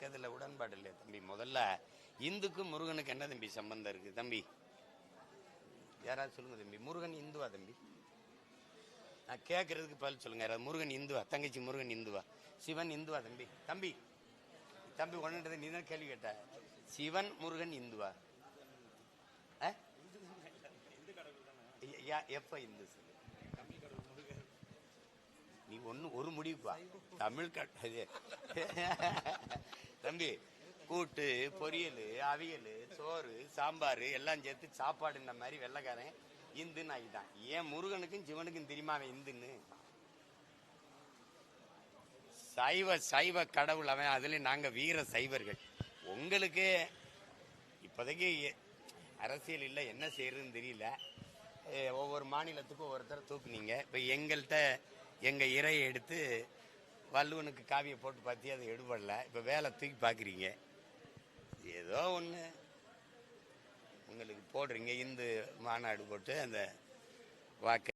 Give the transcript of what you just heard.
எனக்கு அதில் உடன்பாடு இல்லை தம்பி. முதல்ல இந்துக்கும் முருகனுக்கு என்ன தம்பி சம்பந்தம் இருக்கு தம்பி? யாராவது சொல்லுங்க தம்பி. முருகன் இந்துவா தம்பி? நான் கேட்கறதுக்கு பதில் சொல்லுங்க. யாராவது முருகன் இந்துவா? தங்கச்சி முருகன் இந்துவா? சிவன் இந்துவா தம்பி? தம்பி தம்பி ஒன்றுன்றது நீ தான் கேள்வி கேட்ட. சிவன் முருகன் இந்துவா? எப்ப இந்து சொல்லு? நீ ஒரு முடிவுப்பா. தமிழ் தம்பி கூட்டு பொரியல் அவியல் சோறு சாம்பார் எல்லாம் சேர்த்து சாப்பாடுன்ற மாதிரி வெள்ளைக்காரன் இந்துன்னு ஆகிட்டான். ஏன் முருகனுக்கும் சிவனுக்கும் தெரியுமா அவன் இந்துன்னு? சைவ கடவுள் அவன். அதுல நாங்க வீர சைவர்கள். உங்களுக்கு இப்போதைக்கு அரசியல் இல்லை, என்ன செய்யறதுன்னு தெரியல. ஒவ்வொரு மாநிலத்துக்கும் ஒவ்வொருத்தர் தூக்குனீங்க. இப்போ எங்கள்கிட்ட எங்கள் இறையை எடுத்து வள்ளுவனுக்கு காவியை போட்டு பார்த்தி அதை எடுபடல. இப்போ வேலை தூக்கி பார்க்குறீங்க. ஏதோ ஒன்று உங்களுக்கு போடுறீங்க. இந்து மாநாடு போட்டு அந்த வாக்கு